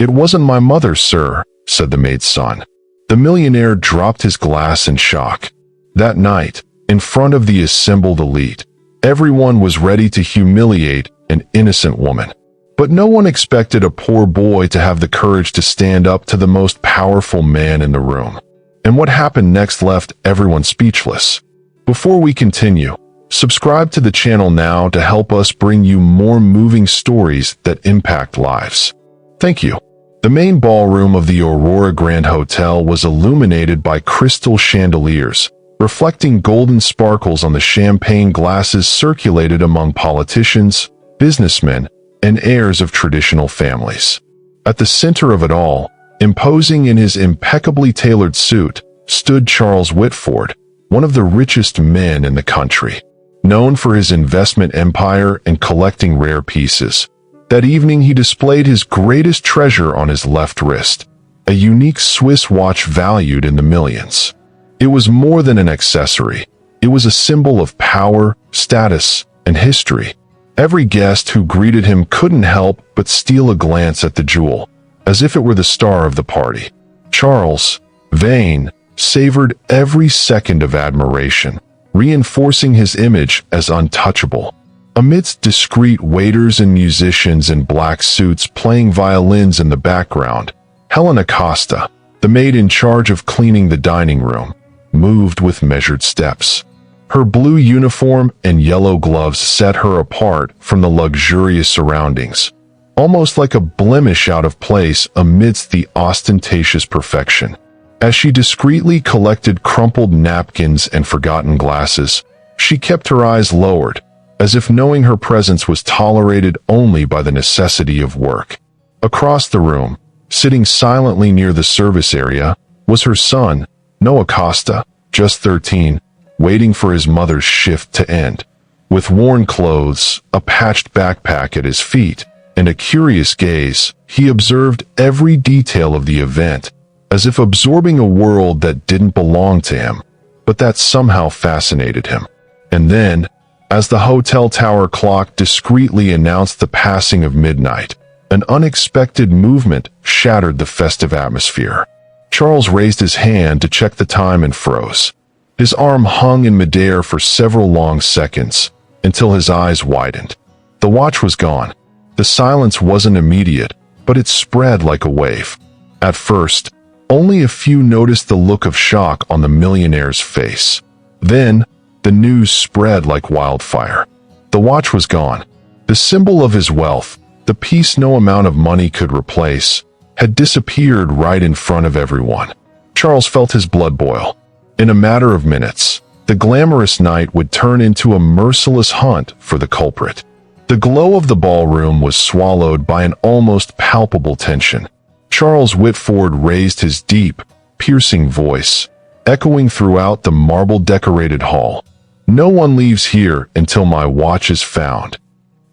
"It wasn't my mother, sir," said the maid's son. The millionaire dropped his glass in shock. That night, in front of the assembled elite, everyone was ready to humiliate an innocent woman. But no one expected a poor boy to have the courage to stand up to the most powerful man in the room. And what happened next left everyone speechless. Before we continue, subscribe to the channel now to help us bring you more moving stories that impact lives. Thank you. The main ballroom of the Aurora Grand Hotel was illuminated by crystal chandeliers, reflecting golden sparkles on the champagne glasses circulated among politicians, businessmen, and heirs of traditional families. At the center of it all, imposing in his impeccably tailored suit, stood Charles Whitford, one of the richest men in the country. Known for his investment empire and collecting rare pieces, that evening he displayed his greatest treasure on his left wrist, a unique Swiss watch valued in the millions. It was more than an accessory. It was a symbol of power, status, and history. Every guest who greeted him couldn't help but steal a glance at the jewel, as if it were the star of the party. Charles, vain, savored every second of admiration, reinforcing his image as untouchable. Amidst discreet waiters and musicians in black suits playing violins in the background, Helen Acosta, the maid in charge of cleaning the dining room, moved with measured steps. Her blue uniform and yellow gloves set her apart from the luxurious surroundings, almost like a blemish out of place amidst the ostentatious perfection. As she discreetly collected crumpled napkins and forgotten glasses, she kept her eyes lowered, as if knowing her presence was tolerated only by the necessity of work. Across the room, sitting silently near the service area, was her son, Noah Costa, just 13, waiting for his mother's shift to end. With worn clothes, a patched backpack at his feet, and a curious gaze, he observed every detail of the event, as if absorbing a world that didn't belong to him, but that somehow fascinated him. And then, as the hotel tower clock discreetly announced the passing of midnight, an unexpected movement shattered the festive atmosphere. Charles raised his hand to check the time and froze. His arm hung in midair for several long seconds, until his eyes widened. The watch was gone. The silence wasn't immediate, but it spread like a wave. At first, only a few noticed the look of shock on the millionaire's face. Then, the news spread like wildfire. The watch was gone. The symbol of his wealth, the piece no amount of money could replace, had disappeared right in front of everyone. Charles felt his blood boil. In a matter of minutes, the glamorous night would turn into a merciless hunt for the culprit. The glow of the ballroom was swallowed by an almost palpable tension. Charles Whitford raised his deep, piercing voice, echoing throughout the marble-decorated hall. "No one leaves here until my watch is found."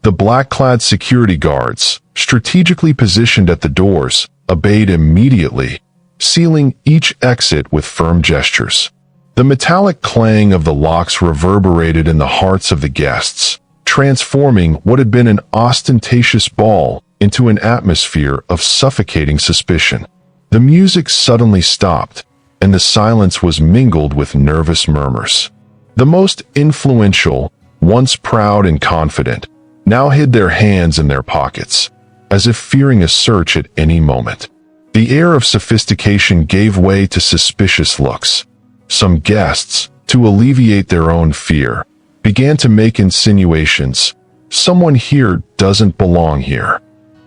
The black-clad security guards, strategically positioned at the doors, obeyed immediately, sealing each exit with firm gestures. The metallic clang of the locks reverberated in the hearts of the guests, transforming what had been an ostentatious ball into an atmosphere of suffocating suspicion. The music suddenly stopped, and the silence was mingled with nervous murmurs. The most influential, once proud and confident, now hid their hands in their pockets, as if fearing a search at any moment. The air of sophistication gave way to suspicious looks. Some guests, to alleviate their own fear, began to make insinuations. "Someone here doesn't belong here."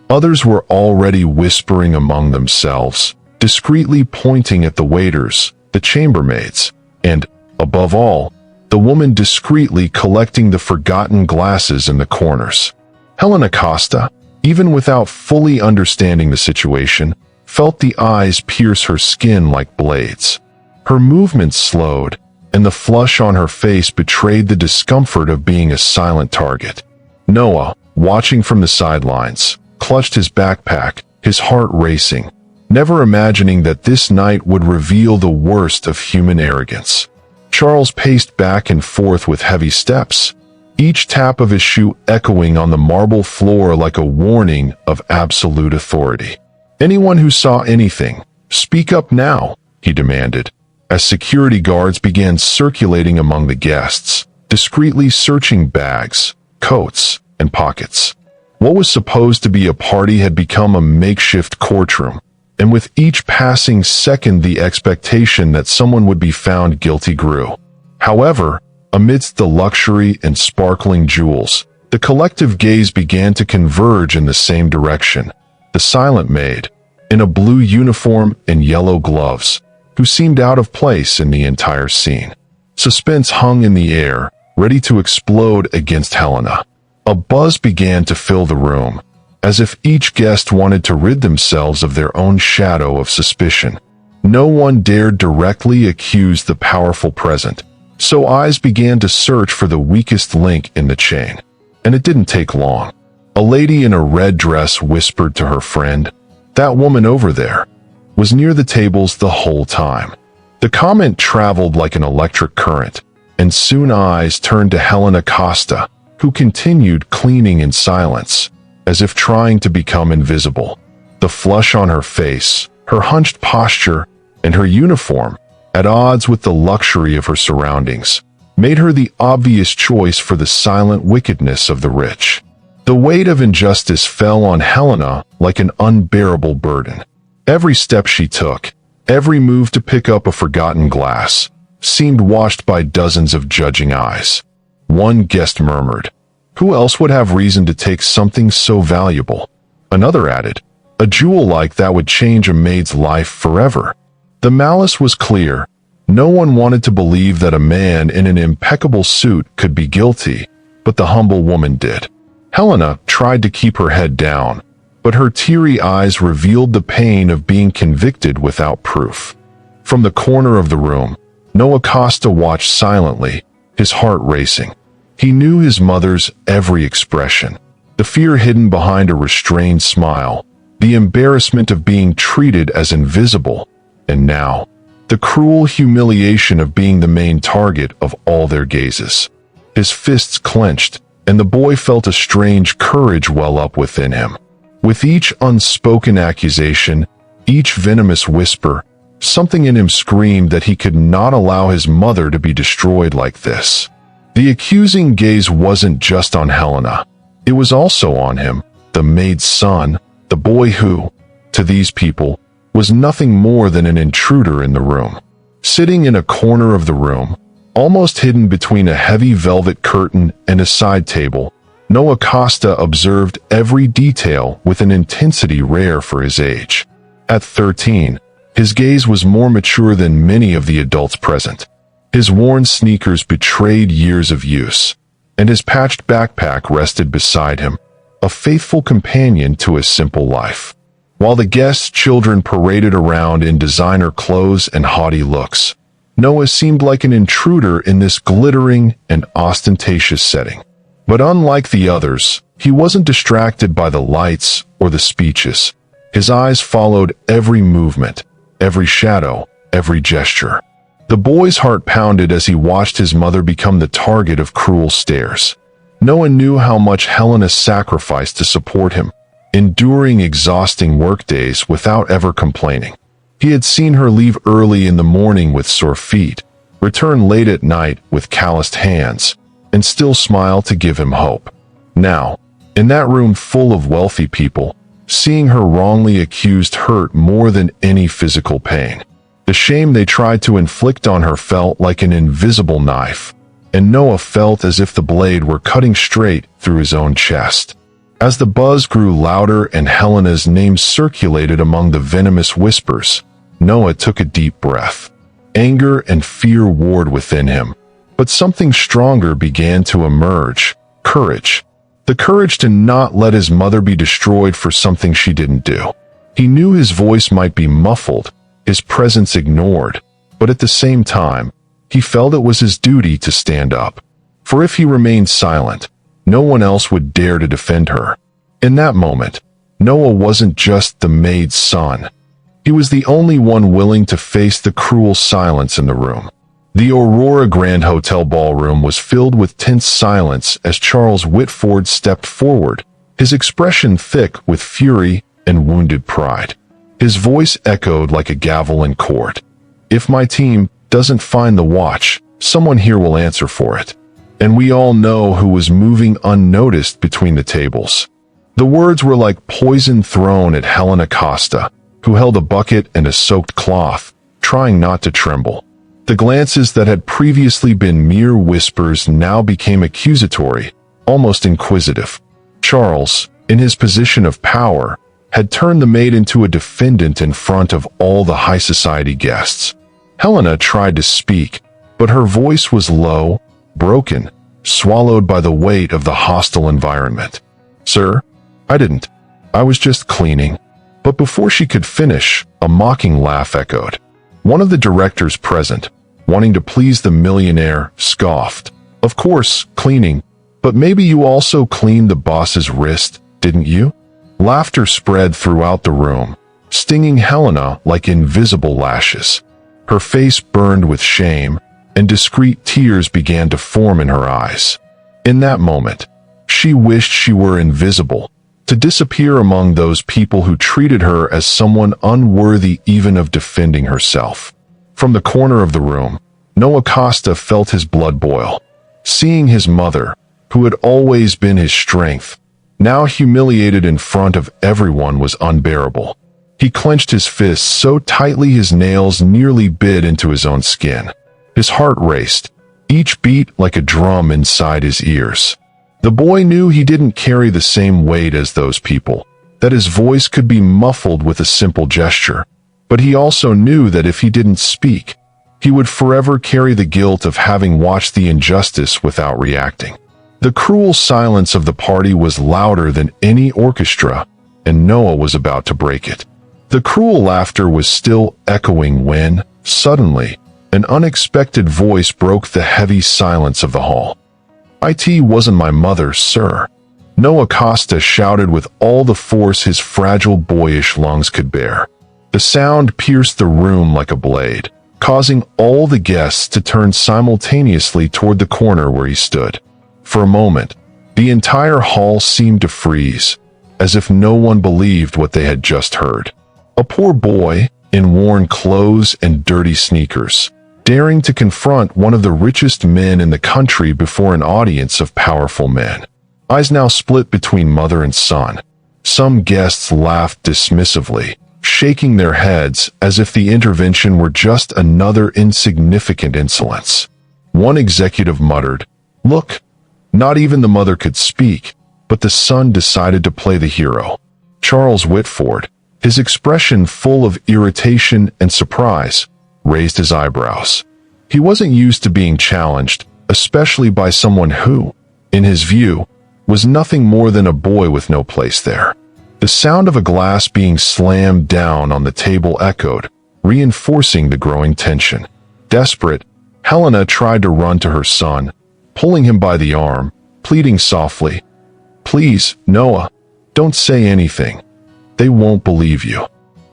Others were already whispering among themselves, discreetly pointing at the waiters, the chambermaids, and, above all, the woman discreetly collecting the forgotten glasses in the corners. Helen Acosta, even without fully understanding the situation, felt the eyes pierce her skin like blades. Her movements slowed, and the flush on her face betrayed the discomfort of being a silent target. Noah, watching from the sidelines, clutched his backpack, his heart racing, never imagining that this night would reveal the worst of human arrogance. Charles paced back and forth with heavy steps, each tap of his shoe echoing on the marble floor like a warning of absolute authority. Anyone who saw anything, speak up now, he demanded, as security guards began circulating among the guests, discreetly searching bags, coats, and pockets. What was supposed to be a party had become a makeshift courtroom, and with each passing second the expectation that someone would be found guilty grew. However, amidst the luxury and sparkling jewels, the collective gaze began to converge in the same direction. The silent maid, in a blue uniform and yellow gloves, who seemed out of place in the entire scene. Suspense hung in the air, ready to explode against Helena. A buzz began to fill the room, as if each guest wanted to rid themselves of their own shadow of suspicion. No one dared directly accuse the powerful present, so eyes began to search for the weakest link in the chain. And it didn't take long. A lady in a red dress whispered to her friend, "That woman over there was near the tables the whole time." The comment traveled like an electric current, and soon eyes turned to Helena Costa, who continued cleaning in silence, as if trying to become invisible. The flush on her face, her hunched posture, and her uniform, at odds with the luxury of her surroundings, made her the obvious choice for the silent wickedness of the rich. The weight of injustice fell on Helena like an unbearable burden. Every step she took, every move to pick up a forgotten glass, seemed watched by dozens of judging eyes. One guest murmured, "Who else would have reason to take something so valuable?" Another added, "A jewel like that would change a maid's life forever." The malice was clear. No one wanted to believe that a man in an impeccable suit could be guilty, but the humble woman did. Helena tried to keep her head down, but her teary eyes revealed the pain of being convicted without proof. From the corner of the room, Noah Costa watched silently, his heart racing. He knew his mother's every expression, the fear hidden behind a restrained smile, the embarrassment of being treated as invisible, and now, the cruel humiliation of being the main target of all their gazes. His fists clenched, and the boy felt a strange courage well up within him. With each unspoken accusation, each venomous whisper, something in him screamed that he could not allow his mother to be destroyed like this. The accusing gaze wasn't just on Helena. It was also on him, the maid's son, the boy who, to these people, was nothing more than an intruder in the room. Sitting in a corner of the room, almost hidden between a heavy velvet curtain and a side table, Noah Costa observed every detail with an intensity rare for his age. At 13, his gaze was more mature than many of the adults present. His worn sneakers betrayed years of use, and his patched backpack rested beside him, a faithful companion to his simple life. While the guests' children paraded around in designer clothes and haughty looks, Noah seemed like an intruder in this glittering and ostentatious setting. But unlike the others, he wasn't distracted by the lights or the speeches. His eyes followed every movement, every shadow, every gesture. The boy's heart pounded as he watched his mother become the target of cruel stares. Noah knew how much Helena sacrificed to support him, enduring exhausting workdays without ever complaining. He had seen her leave early in the morning with sore feet, return late at night with calloused hands, and still smile to give him hope. Now, in that room full of wealthy people, seeing her wrongly accused hurt more than any physical pain. The shame they tried to inflict on her felt like an invisible knife, and Noah felt as if the blade were cutting straight through his own chest. As the buzz grew louder and Helena's name circulated among the venomous whispers, Noah took a deep breath. Anger and fear warred within him, but something stronger began to emerge: courage. The courage to not let his mother be destroyed for something she didn't do. He knew his voice might be muffled, his presence ignored, but at the same time, he felt it was his duty to stand up. For if he remained silent, no one else would dare to defend her. In that moment, Noah wasn't just the maid's son. He was the only one willing to face the cruel silence in the room. The Aurora Grand Hotel ballroom was filled with tense silence as Charles Whitford stepped forward, his expression thick with fury and wounded pride. His voice echoed like a gavel in court. "If my team doesn't find the watch, someone here will answer for it." And we all know who was moving unnoticed between the tables. The words were like poison thrown at Helena Costa, who held a bucket and a soaked cloth, trying not to tremble. The glances that had previously been mere whispers now became accusatory, almost inquisitive. Charles, in his position of power, had turned the maid into a defendant in front of all the high society guests. Helena tried to speak, but her voice was low, broken, swallowed by the weight of the hostile environment. "Sir, I didn't. I was just cleaning." But before she could finish, a mocking laugh echoed. One of the directors present, wanting to please the millionaire, scoffed. "Of course, cleaning. But maybe you also cleaned the boss's wrist, didn't you?" Laughter spread throughout the room, stinging Helena like invisible lashes. Her face burned with shame, and discreet tears began to form in her eyes. In that moment, she wished she were invisible, to disappear among those people who treated her as someone unworthy even of defending herself. From the corner of the room, Noah Costa felt his blood boil. Seeing his mother, who had always been his strength, now humiliated in front of everyone, was unbearable. He clenched his fists so tightly his nails nearly bit into his own skin. His heart raced, each beat like a drum inside his ears. The boy knew he didn't carry the same weight as those people, that his voice could be muffled with a simple gesture, but he also knew that if he didn't speak, he would forever carry the guilt of having watched the injustice without reacting. The cruel silence of the party was louder than any orchestra, and Noah was about to break it. The cruel laughter was still echoing when, suddenly, an unexpected voice broke the heavy silence of the hall. "It wasn't my mother, sir," Noah Costa shouted with all the force his fragile boyish lungs could bear. The sound pierced the room like a blade, causing all the guests to turn simultaneously toward the corner where he stood. For a moment, the entire hall seemed to freeze, as if no one believed what they had just heard. A poor boy, in worn clothes and dirty sneakers, daring to confront one of the richest men in the country before an audience of powerful men. Eyes now split between mother and son. Some guests laughed dismissively, shaking their heads as if the intervention were just another insignificant insolence. One executive muttered, "Look." Not even the mother could speak, but the son decided to play the hero. Charles Whitford, his expression full of irritation and surprise, raised his eyebrows. He wasn't used to being challenged, especially by someone who, in his view, was nothing more than a boy with no place there. The sound of a glass being slammed down on the table echoed, reinforcing the growing tension. Desperate, Helena tried to run to her son, pulling him by the arm, pleading softly, "Please, Noah, don't say anything. They won't believe you."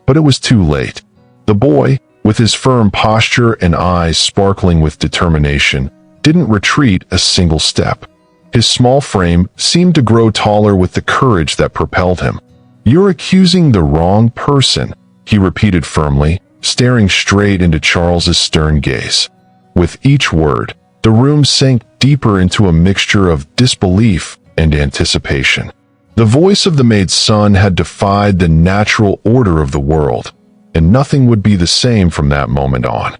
But it was too late. The boy, with his firm posture and eyes sparkling with determination, didn't retreat a single step. His small frame seemed to grow taller with the courage that propelled him. "You're accusing the wrong person," he repeated firmly, staring straight into Charles's stern gaze. With each word, the room sank deeper into a mixture of disbelief and anticipation. The voice of the maid's son had defied the natural order of the world, and nothing would be the same from that moment on.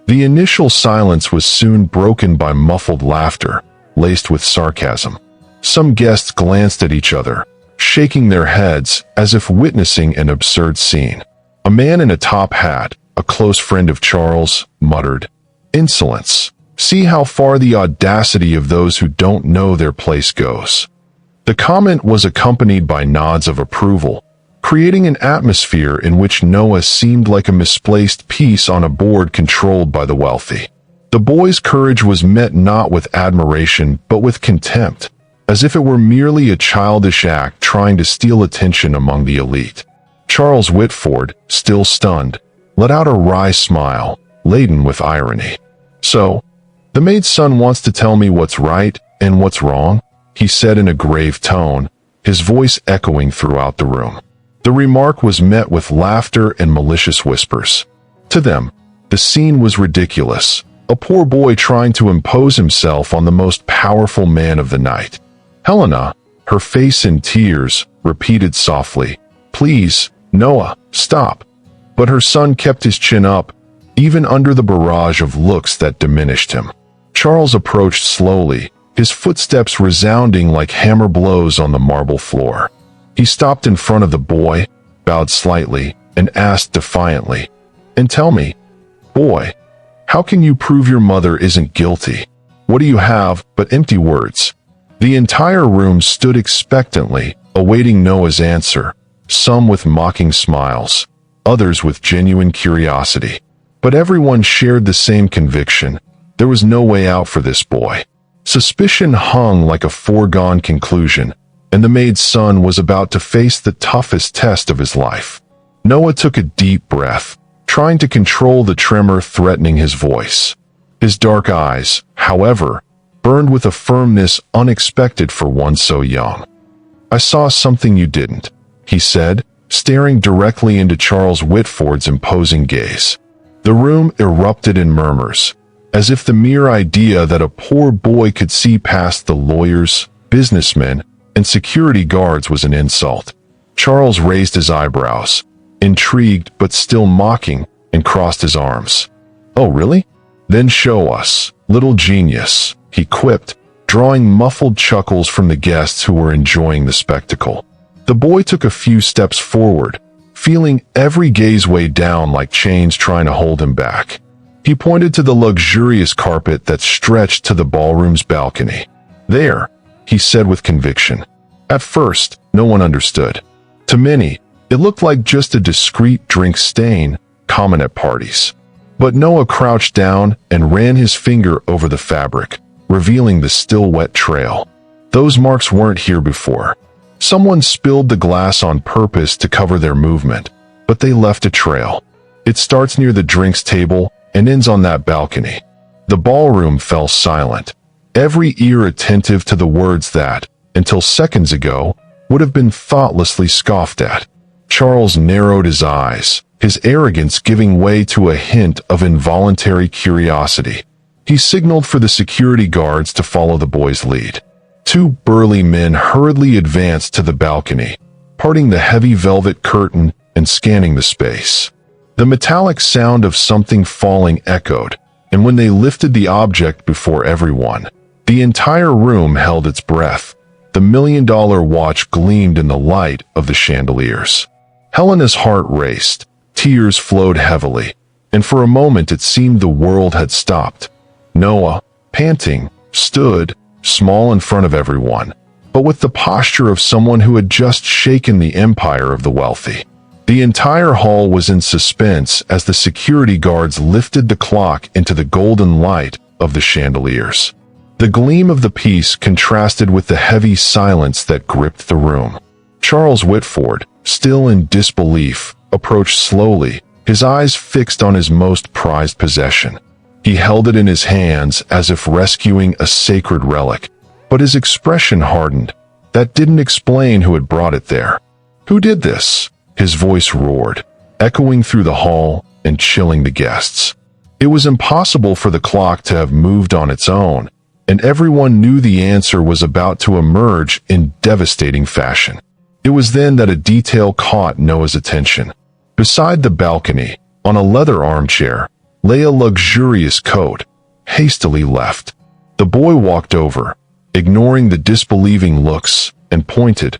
The initial silence was soon broken by muffled laughter, laced with sarcasm. Some guests glanced at each other, shaking their heads as if witnessing an absurd scene. A man in a top hat, a close friend of Charles, muttered, "Insolence. See how far the audacity of those who don't know their place goes." The comment was accompanied by nods of approval, creating an atmosphere in which Noah seemed like a misplaced piece on a board controlled by the wealthy. The boy's courage was met not with admiration but with contempt, as if it were merely a childish act trying to steal attention among the elite. Charles Whitford, still stunned, let out a wry smile, laden with irony. "So, the maid's son wants to tell me what's right and what's wrong?" he said in a grave tone, his voice echoing throughout the room. The remark was met with laughter and malicious whispers. To them, the scene was ridiculous. A poor boy trying to impose himself on the most powerful man of the night. Helena, her face in tears, repeated softly, "Please, Noah, stop." But her son kept his chin up, even under the barrage of looks that diminished him. Charles approached slowly, his footsteps resounding like hammer blows on the marble floor. He stopped in front of the boy, bowed slightly, and asked defiantly, "And tell me, boy, how can you prove your mother isn't guilty? What do you have but empty words?" The entire room stood expectantly, awaiting Noah's answer, some with mocking smiles, others with genuine curiosity. But everyone shared the same conviction. There was no way out for this boy. Suspicion hung like a foregone conclusion, and the maid's son was about to face the toughest test of his life. Noah took a deep breath, trying to control the tremor threatening his voice. His dark eyes, however, burned with a firmness unexpected for one so young. "I saw something you didn't," he said, staring directly into Charles Whitford's imposing gaze. The room erupted in murmurs, as if the mere idea that a poor boy could see past the lawyers, businessmen, and security guards was an insult. Charles raised his eyebrows, intrigued but still mocking, and crossed his arms. "Oh, really? Then show us, little genius," he quipped, drawing muffled chuckles from the guests who were enjoying the spectacle. The boy took a few steps forward, feeling every gaze weigh down like chains trying to hold him back. He pointed to the luxurious carpet that stretched to the ballroom's balcony. "There," he said with conviction. At first, no one understood. To many, it looked like just a discreet drink stain, common at parties. But Noah crouched down and ran his finger over the fabric, revealing the still wet trail. Those marks weren't here before. Someone spilled the glass on purpose to cover their movement, but they left a trail. It starts near the drinks table and ends on that balcony. The ballroom fell silent, every ear attentive to the words that, until seconds ago, would have been thoughtlessly scoffed at. Charles narrowed his eyes, his arrogance giving way to a hint of involuntary curiosity. He signaled for the security guards to follow the boy's lead. Two burly men hurriedly advanced to the balcony, parting the heavy velvet curtain and scanning the space. The metallic sound of something falling echoed, and when they lifted the object before everyone, the entire room held its breath. The $1 million watch gleamed in the light of the chandeliers. Helena's heart raced, tears flowed heavily, and for a moment it seemed the world had stopped. Noah, panting, stood, small in front of everyone, but with the posture of someone who had just shaken the empire of the wealthy. The entire hall was in suspense as the security guards lifted the clock into the golden light of the chandeliers. The gleam of the piece contrasted with the heavy silence that gripped the room. Charles Whitford, still in disbelief, approached slowly, his eyes fixed on his most prized possession. He held it in his hands as if rescuing a sacred relic, but his expression hardened. That didn't explain who had brought it there. "Who did this?" his voice roared, echoing through the hall and chilling the guests. It was impossible for the clock to have moved on its own, and everyone knew the answer was about to emerge in devastating fashion. It was then that a detail caught Noah's attention. Beside the balcony, on a leather armchair, lay a luxurious coat, hastily left. The boy walked over, ignoring the disbelieving looks, and pointed.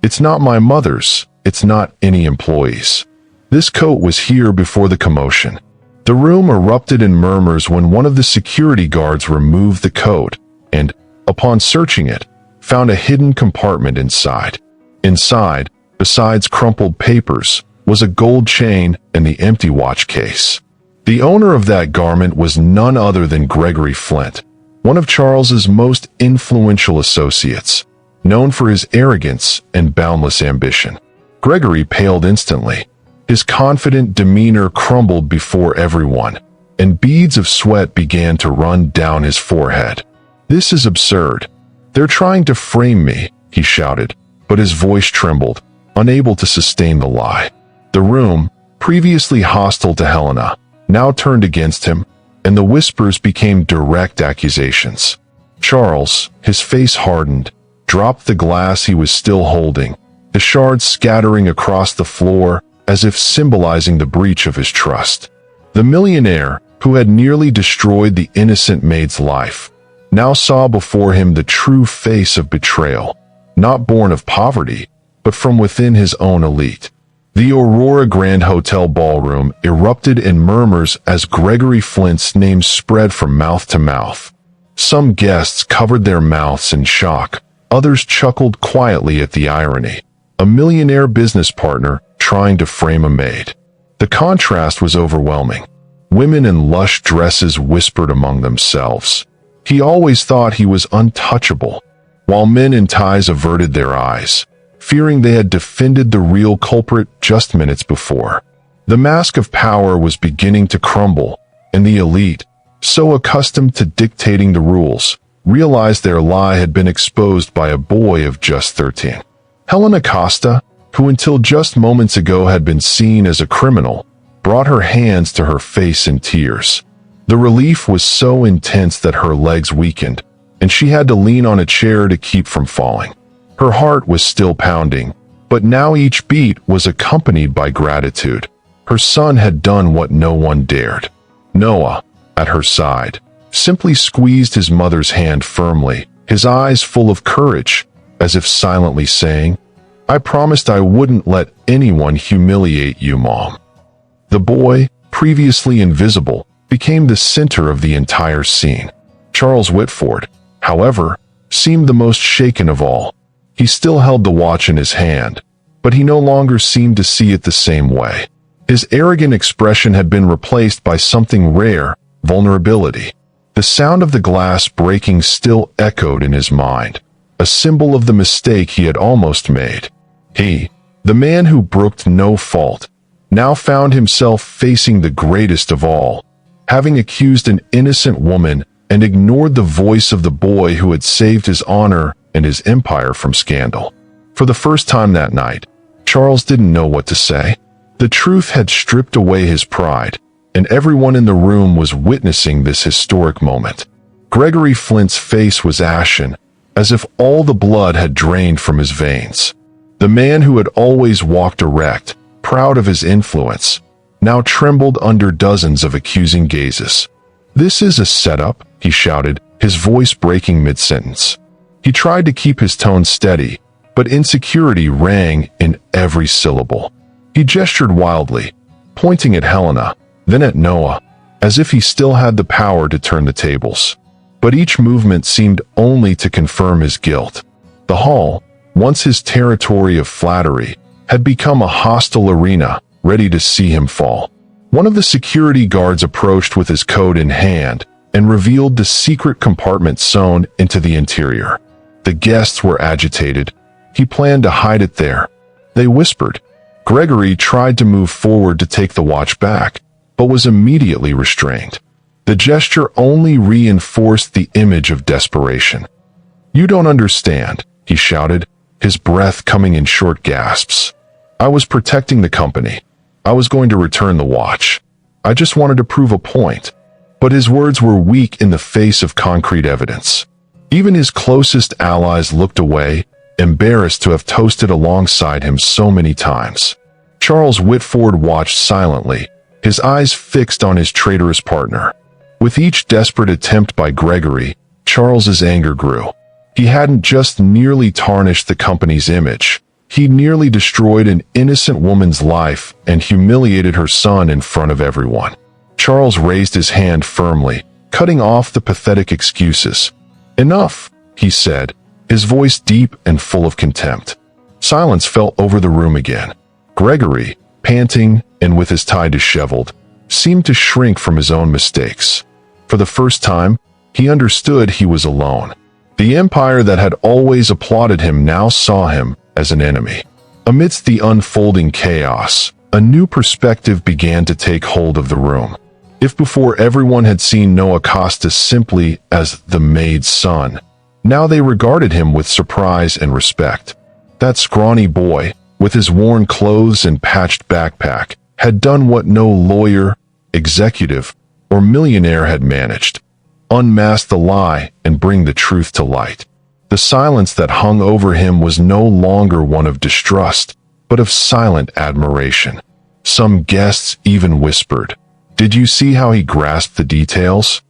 "It's not my mother's, it's not any employee's. This coat was here before the commotion." The room erupted in murmurs when one of the security guards removed the coat and, upon searching it, found a hidden compartment inside. Inside, besides crumpled papers, was a gold chain and the empty watch case. The owner of that garment was none other than Gregory Flint, one of Charles's most influential associates, known for his arrogance and boundless ambition. Gregory paled instantly. His confident demeanor crumbled before everyone, and beads of sweat began to run down his forehead. "This is absurd. They're trying to frame me," he shouted, but his voice trembled. unable to sustain the lie. The room, previously hostile to Helena, now turned against him, and the whispers became direct accusations. Charles, his face hardened, dropped the glass he was still holding, the shards scattering across the floor as if symbolizing the breach of his trust. The millionaire, who had nearly destroyed the innocent maid's life, now saw before him the true face of betrayal, not born of poverty, but from within his own elite. The Aurora Grand Hotel ballroom erupted in murmurs as Gregory Flint's name spread from mouth to mouth. Some guests covered their mouths in shock, others chuckled quietly at the irony. A millionaire business partner trying to frame a maid. The contrast was overwhelming. Women in lush dresses whispered among themselves. He always thought he was untouchable, while men in ties averted their eyes, fearing they had defended the real culprit just minutes before. The mask of power was beginning to crumble, and the elite, so accustomed to dictating the rules, realized their lie had been exposed by a boy of just 13. Helena Costa, who until just moments ago had been seen as a criminal, brought her hands to her face in tears. The relief was so intense that her legs weakened, and she had to lean on a chair to keep from falling. Her heart was still pounding, but now each beat was accompanied by gratitude. Her son had done what no one dared. Noah, at her side, simply squeezed his mother's hand firmly, his eyes full of courage, as if silently saying, "I promised I wouldn't let anyone humiliate you, Mom." The boy, previously invisible, became the center of the entire scene. Charles Whitford, however, seemed the most shaken of all. He still held the watch in his hand, but he no longer seemed to see it the same way. His arrogant expression had been replaced by something rare, vulnerability. The sound of the glass breaking still echoed in his mind, a symbol of the mistake he had almost made. He, the man who brooked no fault, now found himself facing the greatest of all, having accused an innocent woman and ignored the voice of the boy who had saved his honor and his empire from scandal. For the first time that night, Charles didn't know what to say. The truth had stripped away his pride, and everyone in the room was witnessing this historic moment. Gregory Flint's face was ashen, as if all the blood had drained from his veins. The man who had always walked erect, proud of his influence, now trembled under dozens of accusing gazes. "This is a setup," he shouted, his voice breaking mid-sentence. He tried to keep his tone steady, but insecurity rang in every syllable. He gestured wildly, pointing at Helena, then at Noah, as if he still had the power to turn the tables. But each movement seemed only to confirm his guilt. The hall, once his territory of flattery, had become a hostile arena, ready to see him fall. One of the security guards approached with his coat in hand and revealed the secret compartment sewn into the interior. The guests were agitated. He planned to hide it there. They whispered. Gregory tried to move forward to take the watch back, but was immediately restrained. The gesture only reinforced the image of desperation. "You don't understand," he shouted, his breath coming in short gasps. "I was protecting the company. I was going to return the watch. I just wanted to prove a point." But his words were weak in the face of concrete evidence. Even his closest allies looked away, embarrassed to have toasted alongside him so many times. Charles Whitford watched silently, his eyes fixed on his traitorous partner. With each desperate attempt by Gregory, Charles's anger grew. He hadn't just nearly tarnished the company's image. He nearly destroyed an innocent woman's life and humiliated her son in front of everyone. Charles raised his hand firmly, cutting off the pathetic excuses. "Enough," he said, his voice deep and full of contempt. Silence fell over the room again. Gregory, panting and with his tie disheveled, seemed to shrink from his own mistakes. For the first time, he understood he was alone. The empire that had always applauded him now saw him as an enemy. Amidst the unfolding chaos, a new perspective began to take hold of the room. If before everyone had seen Noah Costa simply as the maid's son, now they regarded him with surprise and respect. That scrawny boy, with his worn clothes and patched backpack, had done what no lawyer, executive, or millionaire had managed: unmask the lie and bring the truth to light. The silence that hung over him was no longer one of distrust, but of silent admiration. Some guests even whispered, "Did you see how he grasped the details?"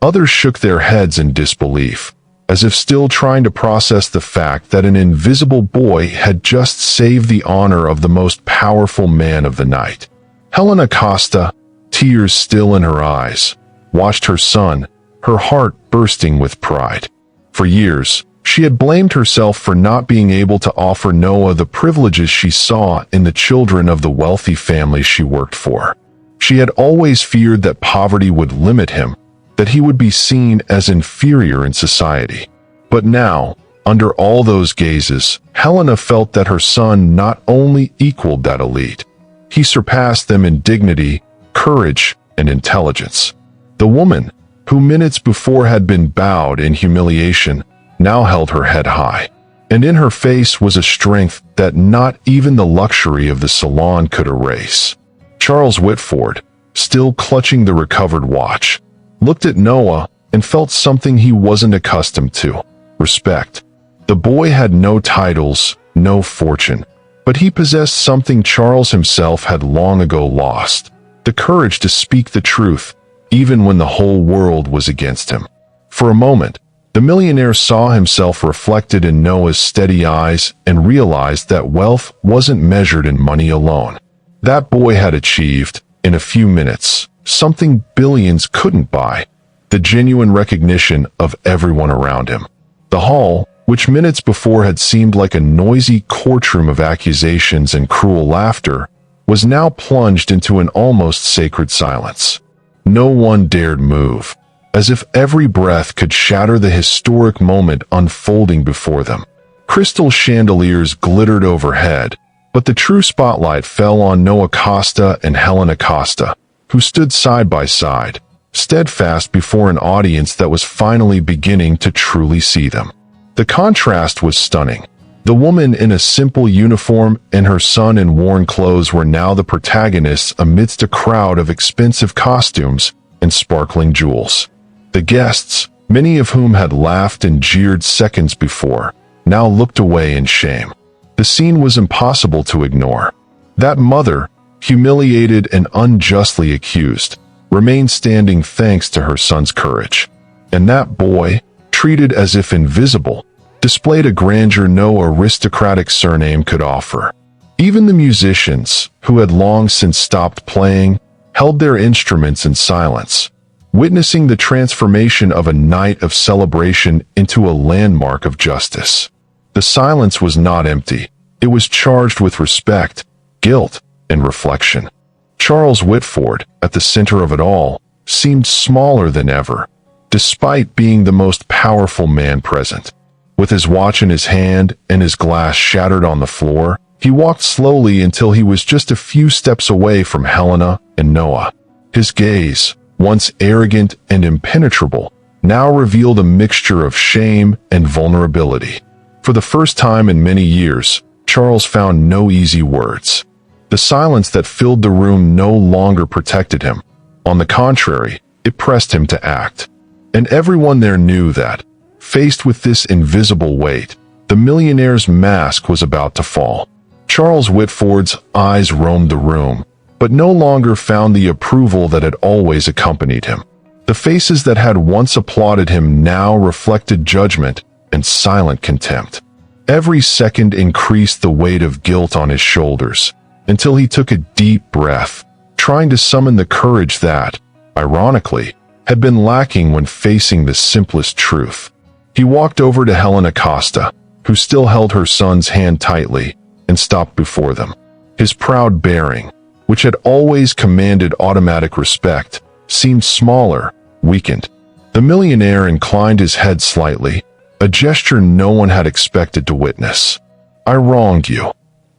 Others shook their heads in disbelief, as if still trying to process the fact that an invisible boy had just saved the honor of the most powerful man of the night. Helena Costa, tears still in her eyes, watched her son, her heart bursting with pride. For years, she had blamed herself for not being able to offer Noah the privileges she saw in the children of the wealthy families she worked for. She had always feared that poverty would limit him, that he would be seen as inferior in society. But now, under all those gazes, Helena felt that her son not only equaled that elite, he surpassed them in dignity, courage, and intelligence. The woman, who minutes before had been bowed in humiliation, now held her head high, and in her face was a strength that not even the luxury of the salon could erase. Charles Whitford, still clutching the recovered watch, looked at Noah and felt something he wasn't accustomed to: respect. The boy had no titles, no fortune, but he possessed something Charles himself had long ago lost: the courage to speak the truth, even when the whole world was against him. For a moment, the millionaire saw himself reflected in Noah's steady eyes and realized that wealth wasn't measured in money alone. That boy had achieved, in a few minutes, something billions couldn't buy: the genuine recognition of everyone around him. The hall, which minutes before had seemed like a noisy courtroom of accusations and cruel laughter, was now plunged into an almost sacred silence. No one dared move, as if every breath could shatter the historic moment unfolding before them. Crystal chandeliers glittered overhead, but the true spotlight fell on Noah Costa and Helena Costa, who stood side by side, steadfast before an audience that was finally beginning to truly see them. The contrast was stunning. The woman in a simple uniform and her son in worn clothes were now the protagonists amidst a crowd of expensive costumes and sparkling jewels. The guests, many of whom had laughed and jeered seconds before, now looked away in shame. The scene was impossible to ignore. That mother, humiliated and unjustly accused, remained standing thanks to her son's courage. And that boy, treated as if invisible, displayed a grandeur no aristocratic surname could offer. Even the musicians, who had long since stopped playing, held their instruments in silence, witnessing the transformation of a night of celebration into a landmark of justice. The silence was not empty. It was charged with respect, guilt, and reflection. Charles Whitford, at the center of it all, seemed smaller than ever, despite being the most powerful man present. With his watch in his hand and his glass shattered on the floor, he walked slowly until he was just a few steps away from Helena and Noah. His gaze, once arrogant and impenetrable, now revealed a mixture of shame and vulnerability. For the first time in many years, Charles found no easy words. The silence that filled the room no longer protected him. On the contrary, it pressed him to act. And everyone there knew that, faced with this invisible weight, the millionaire's mask was about to fall. Charles Whitford's eyes roamed the room, but no longer found the approval that had always accompanied him. The faces that had once applauded him now reflected judgment and silent contempt. Every second increased the weight of guilt on his shoulders, until he took a deep breath, trying to summon the courage that, ironically, had been lacking when facing the simplest truth. He walked over to Helena Costa, who still held her son's hand tightly, and stopped before them. His proud bearing, which had always commanded automatic respect, seemed smaller, weakened. The millionaire inclined his head slightly, a gesture no one had expected to witness. "I wronged you,"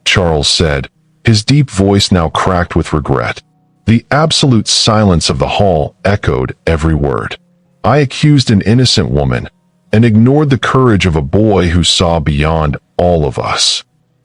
Charles said, his deep voice now cracked with regret. The absolute silence of the hall echoed every word. "I accused an innocent woman, and ignored the courage of a boy who saw beyond all of us."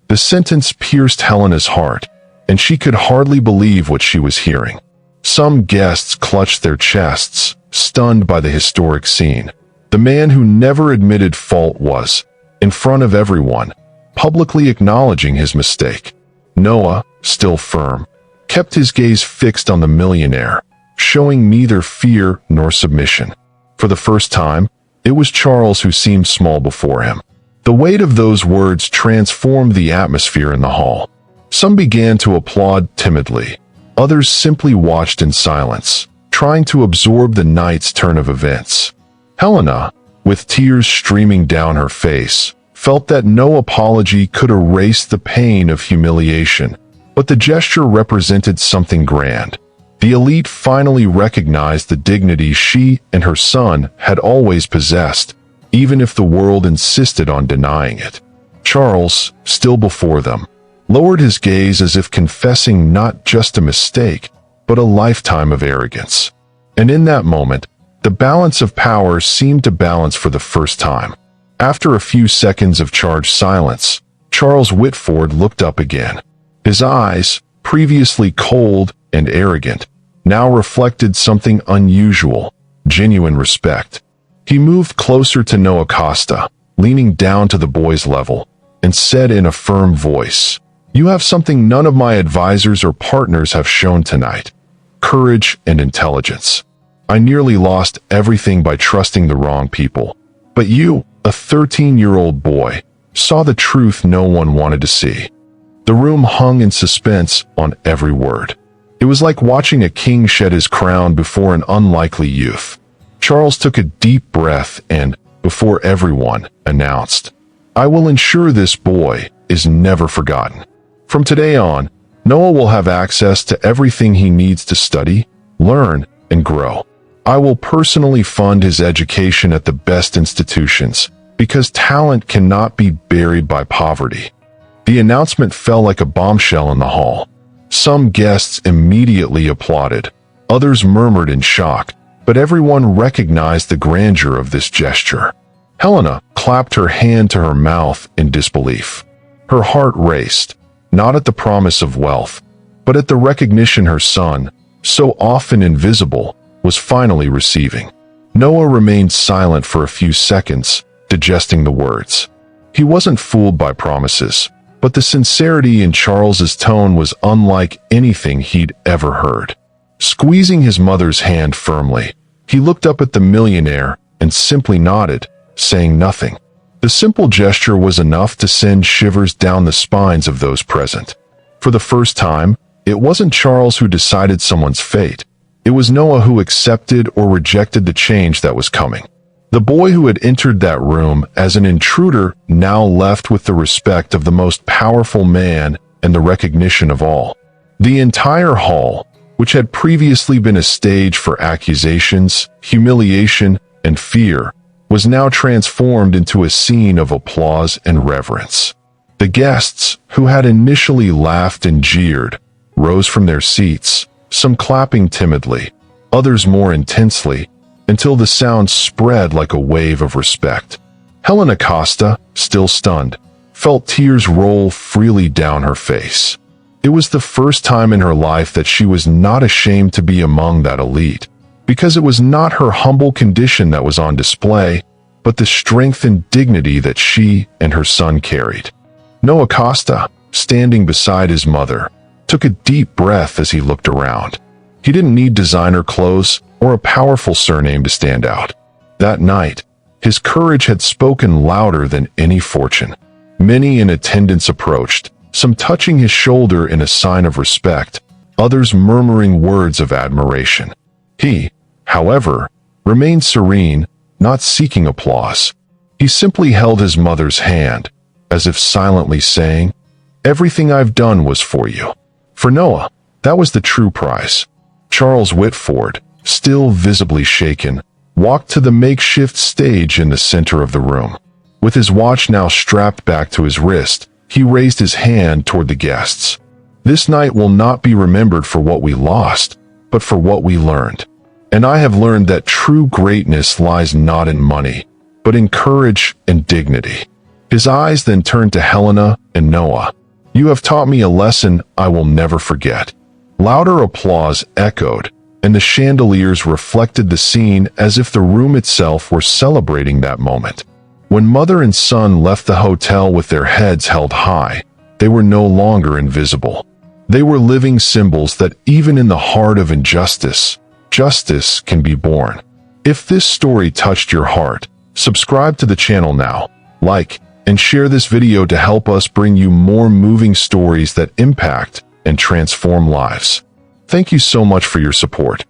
The sentence pierced Helena's heart, and she could hardly believe what she was hearing. Some guests clutched their chests, stunned by the historic scene. The man who never admitted fault was, in front of everyone, publicly acknowledging his mistake. Noah, still firm, kept his gaze fixed on the millionaire, showing neither fear nor submission. For the first time, it was Charles who seemed small before him. The weight of those words transformed the atmosphere in the hall. Some began to applaud timidly. Others simply watched in silence, trying to absorb the night's turn of events. Helena, with tears streaming down her face, felt that no apology could erase the pain of humiliation, but the gesture represented something grand. The elite finally recognized the dignity she and her son had always possessed, even if the world insisted on denying it. Charles, still before them, lowered his gaze as if confessing not just a mistake, but a lifetime of arrogance. And in that moment, the balance of power seemed to balance for the first time. After a few seconds of charged silence, Charles Whitford looked up again. His eyes, previously cold and arrogant, now reflected something unusual, genuine respect. He moved closer to Noah Costa, leaning down to the boy's level, and said in a firm voice, "You have something none of my advisors or partners have shown tonight: courage and intelligence. I nearly lost everything by trusting the wrong people. But you, a 13-year-old boy, saw the truth no one wanted to see." The room hung in suspense on every word. It was like watching a king shed his crown before an unlikely youth. Charles took a deep breath and, before everyone, announced, "I will ensure this boy is never forgotten. From today on, Noah will have access to everything he needs to study, learn, and grow. I will personally fund his education at the best institutions, because talent cannot be buried by poverty." The announcement fell like a bombshell in the hall. Some guests immediately applauded, others murmured in shock, but everyone recognized the grandeur of this gesture. Helena clapped her hand to her mouth in disbelief. Her heart raced, not at the promise of wealth, but at the recognition her son, so often invisible, was finally receiving. Noah remained silent for a few seconds, digesting the words. He wasn't fooled by promises, but the sincerity in Charles's tone was unlike anything he'd ever heard. Squeezing his mother's hand firmly, he looked up at the millionaire and simply nodded, saying nothing. The simple gesture was enough to send shivers down the spines of those present. For the first time, it wasn't Charles who decided someone's fate. It was Noah who accepted or rejected the change that was coming. The boy who had entered that room as an intruder now left with the respect of the most powerful man and the recognition of all. The entire hall, which had previously been a stage for accusations, humiliation, and fear, was now transformed into a scene of applause and reverence. The guests, who had initially laughed and jeered, rose from their seats, some clapping timidly, others more intensely, until the sound spread like a wave of respect. Helena Costa, still stunned, felt tears roll freely down her face. It was the first time in her life that she was not ashamed to be among that elite, because it was not her humble condition that was on display, but the strength and dignity that she and her son carried. Noah Costa, standing beside his mother, took a deep breath as he looked around. He didn't need designer clothes or a powerful surname to stand out. That night, his courage had spoken louder than any fortune. Many in attendance approached, some touching his shoulder in a sign of respect, others murmuring words of admiration. He, however, remained serene, not seeking applause. He simply held his mother's hand, as if silently saying, "Everything I've done was for you." For Noah, that was the true prize. Charles Whitford, still visibly shaken, walked to the makeshift stage in the center of the room. With his watch now strapped back to his wrist, he raised his hand toward the guests. "This night will not be remembered for what we lost, but for what we learned. And I have learned that true greatness lies not in money, but in courage and dignity." His eyes then turned to Helena and Noah, You have taught me a lesson I will never forget." Louder applause echoed, and the chandeliers reflected the scene as if the room itself were celebrating that moment. When mother and son left the hotel with their heads held high, they were no longer invisible. They were living symbols that even in the heart of injustice, justice can be born. If this story touched your heart, subscribe to the channel now, like, and share this video to help us bring you more moving stories that impact and transform lives. Thank you so much for your support.